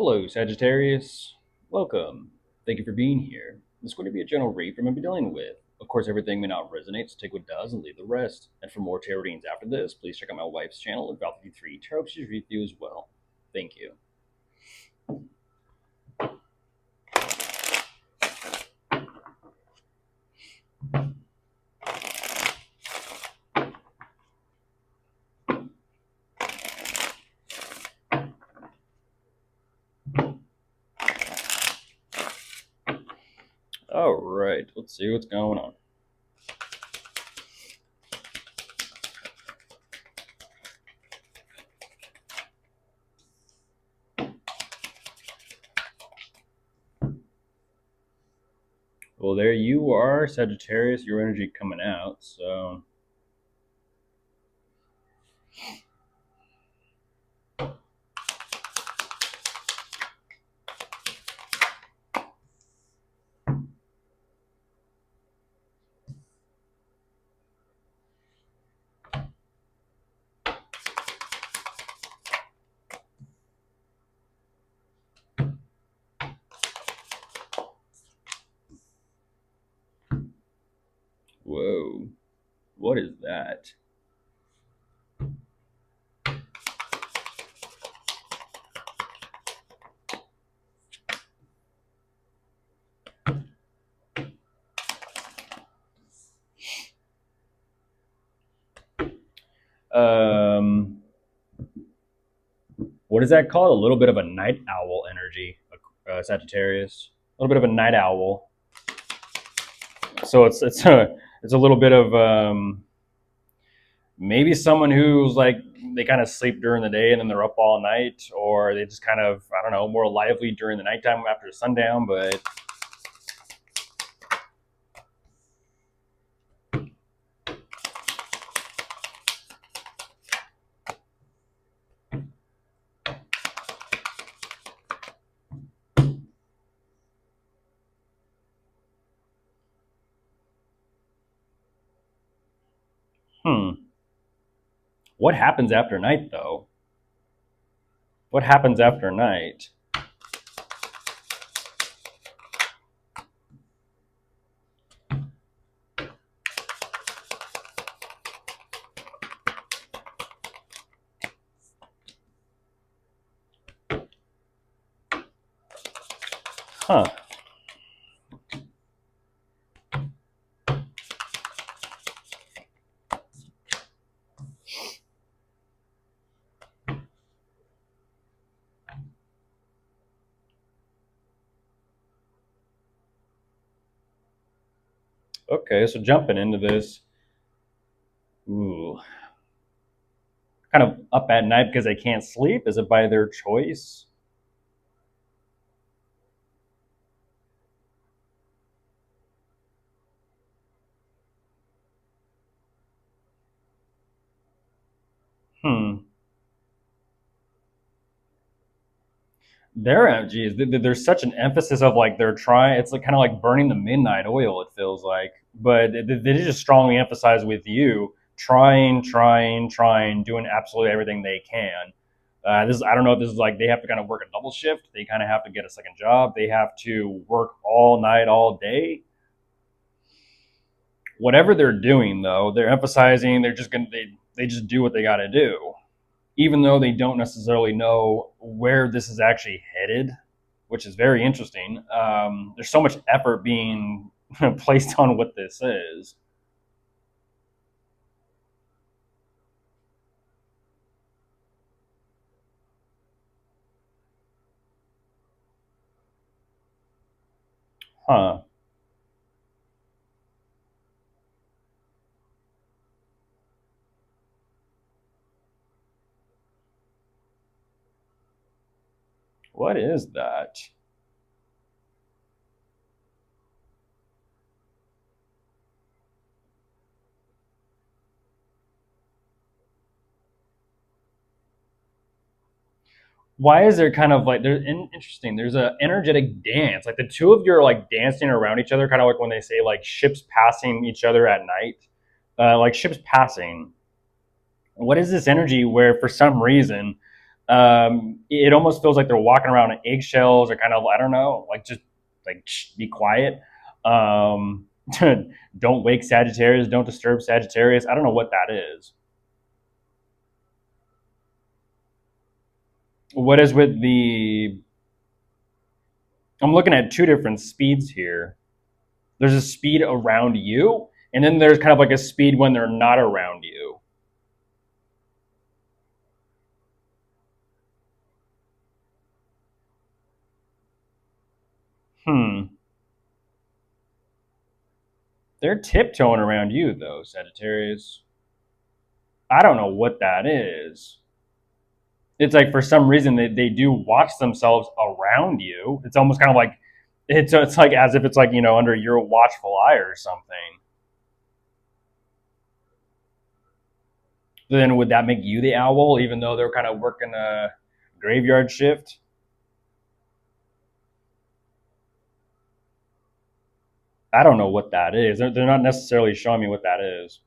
Hello, Sagittarius. Welcome. Thank you for being here. This is going to be a general read from what I'm dealing with. Of course, everything may not resonate, so take what does and leave the rest. And for more tarot readings after this, please check out my wife's channel at Val53 Tarot. She's read you as well. Thank you. All right, let's see what's going on. Well, there you are, Sagittarius. Your energy coming out, so whoa. What is that? What is that called? A little bit of a night owl energy, Sagittarius. A little bit of a night owl. So it's a little bit of maybe someone who's like they kind of sleep during the day and then they're up all night, or they just kind of, I don't know, more lively during the nighttime after sundown. But what happens after night though? What happens after night? Huh. Okay, so jumping into this, ooh, kind of up at night because they can't sleep. Is it by their choice? Hmm. Their energy is there's such an emphasis of like they're trying. It's like kind of like burning the midnight oil. It feels like, but they just strongly emphasize with you trying, doing absolutely everything they can. This is, I don't know if this is like they have to kind of work a double shift. They kind of have to get a second job. They have to work all night, all day. Whatever they're doing, though, they're emphasizing. They're just gonna they just do what they got to do, even though they don't necessarily know where this is actually headed, which is very interesting. There's so much effort being placed on what this is. Huh. What is that? Why is there kind of like there's interesting? There's a energetic dance, like the two of you are like dancing around each other, kind of like when they say like ships passing each other at night, like ships passing. What is this energy where for some reason It almost feels like they're walking around on eggshells, or kind of, I don't know, like just like shh, be quiet. Um, don't wake Sagittarius. Don't disturb Sagittarius. I don't know what that is. What is with the? I'm looking at two different speeds here. There's a speed around you, and then there's kind of like a speed when they're not around you. Hmm. They're tiptoeing around you though, Sagittarius. I don't know what that is. It's like for some reason they do watch themselves around you. It's almost kind of like it's like as if it's like, under your watchful eye or something. Then would that make you the owl, even though they're kind of working a graveyard shift? I don't know what that is. They're not necessarily showing me what that is.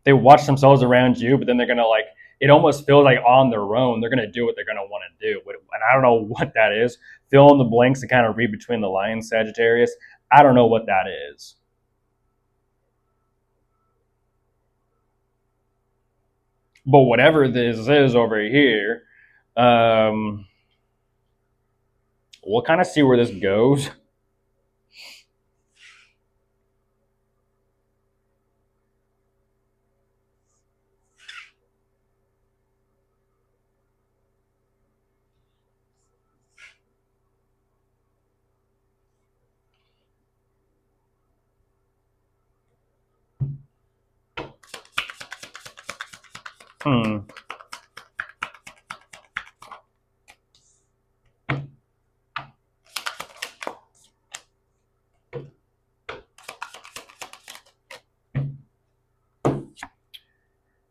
They watch themselves around you, but then they're gonna like. It almost feels like on their own they're gonna do what they're gonna want to do, and I don't know what that is. Fill in the blanks and kind of read between the lines, Sagittarius. I don't know what that is. But whatever this is over here, um, we'll kind of see where this goes. Hmm.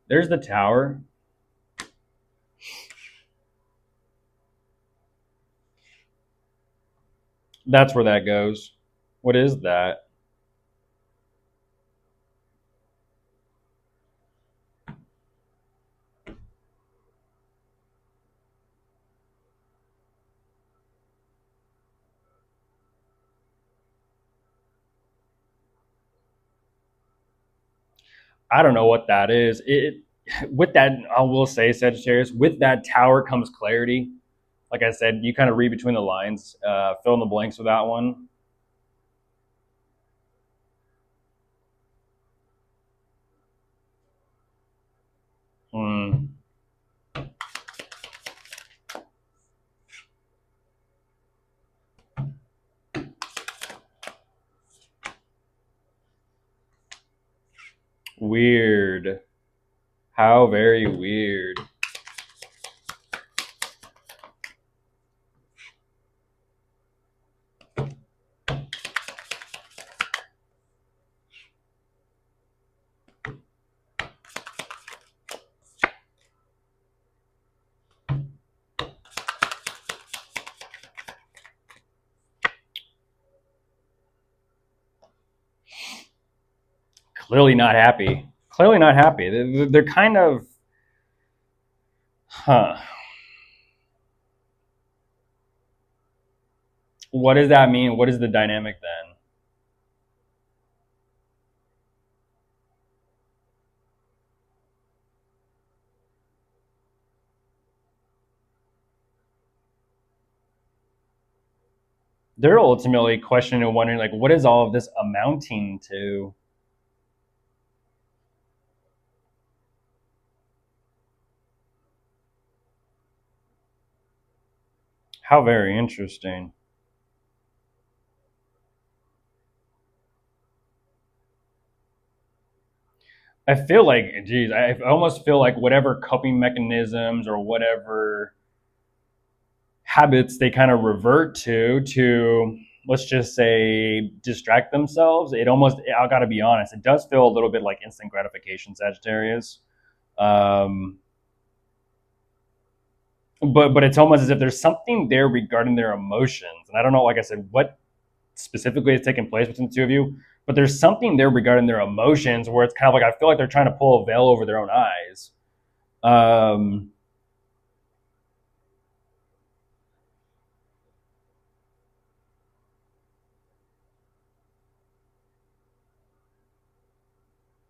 There's the tower. That's where that goes. What is that? I don't know what that is. It with that, I will say, Sagittarius, with that tower comes clarity. Like I said, you kind of read between the lines, fill in the blanks with that one. Hmm. Weird. How very weird. Clearly not happy. Clearly not happy. They're kind of, huh. What does that mean? What is the dynamic then? They're ultimately questioning and wondering, like, what is all of this amounting to? How very interesting. I feel like, geez, I almost feel like whatever coping mechanisms or whatever habits they kind of revert to, let's just say, distract themselves. It almost, I got to be honest, it does feel a little bit like instant gratification, Sagittarius. Um, but it's almost as if there's something there regarding their emotions, and I don't know, like I said, what specifically is taking place between the two of you, but there's something there regarding their emotions where it's kind of like I feel like they're trying to pull a veil over their own eyes. Um,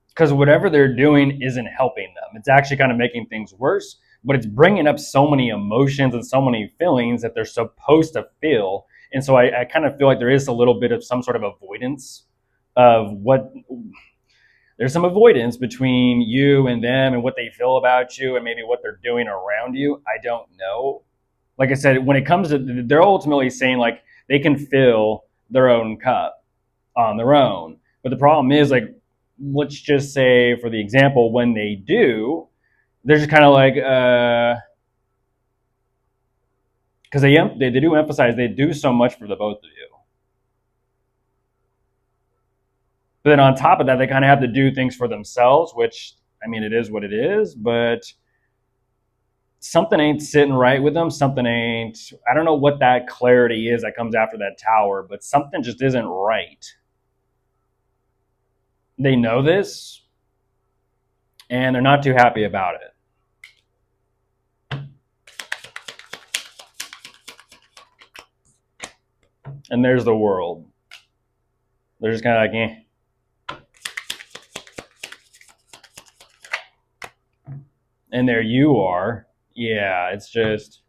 because whatever they're doing isn't helping them. It's actually kind of making things worse, but it's bringing up so many emotions and so many feelings that they're supposed to feel. And so I kind of feel like there is a little bit of some sort of avoidance of what there's some avoidance between you and them and what they feel about you and maybe what they're doing around you. I don't know. Like I said, when it comes to, they're ultimately saying like they can fill their own cup on their own. But the problem is, like, let's just say for the example, when they do, they're just kind of like, because they do emphasize they do so much for the both of you. But then on top of that, they kind of have to do things for themselves, which, I mean, it is what it is, but something ain't sitting right with them. Something ain't, I don't know what that clarity is that comes after that tower, but something just isn't right. They know this and they're not too happy about it. And there's the world. They're just kind of like, eh. And there you are. Yeah, it's just.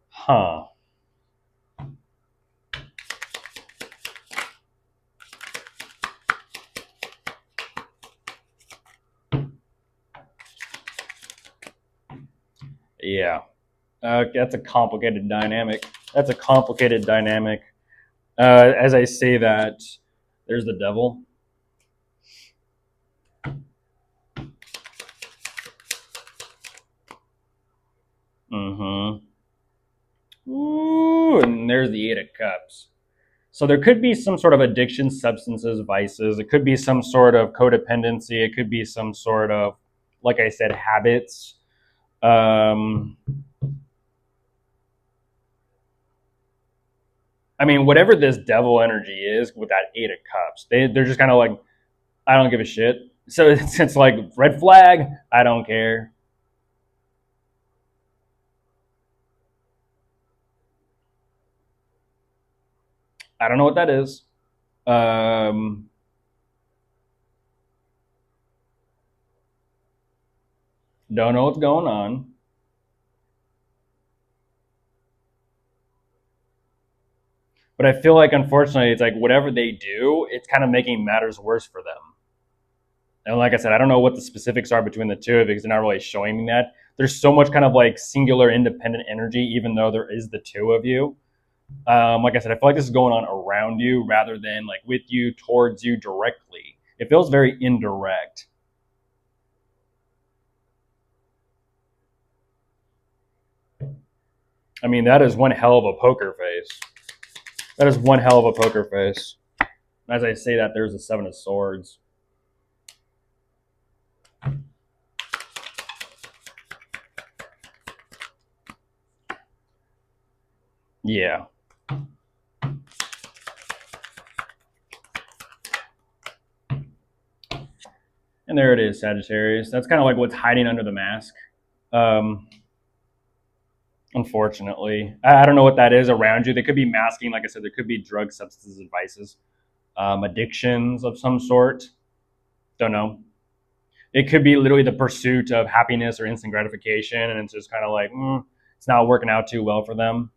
Huh. Yeah. That's a complicated dynamic. That's a complicated dynamic. As I say that, there's the devil. Mm-hmm. Ooh, and there's the Eight of Cups. So there could be some sort of addiction, substances, vices. It could be some sort of codependency. It could be some sort of, like I said, habits. Um, I mean, whatever this devil energy is with that Eight of Cups, they're just kind of like, I don't give a shit. So it's like red flag. I don't care. I don't know what that is. Um, don't know what's going on. But I feel like, unfortunately, it's like whatever they do, it's kind of making matters worse for them. And like I said, I don't know what the specifics are between the two of you because they're not really showing me that. There's so much kind of like singular independent energy, even though there is the two of you. Like I said, I feel like this is going on around you rather than like with you, towards you directly. It feels very indirect. I mean, that is one hell of a poker face. That is one hell of a poker face. As I say that, there's the Seven of Swords. Yeah. And there it is, Sagittarius. That's kind of like what's hiding under the mask. Um, Unfortunately, I don't know what that is around you. They could be masking, like I said, there could be drug, substances, and vices, addictions of some sort. Don't know. It could be literally the pursuit of happiness or instant gratification, and it's just kind of like it's not working out too well for them.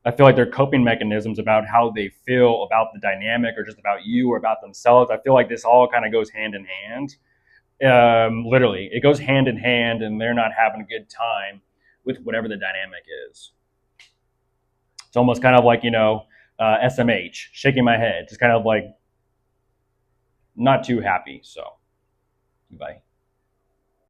I feel like their coping mechanisms about how they feel about the dynamic or just about you or about themselves. I feel like this all kind of goes hand in hand. Literally, it goes hand in hand, and they're not having a good time with whatever the dynamic is. It's almost kind of like, SMH, shaking my head, just kind of like not too happy. So, bye.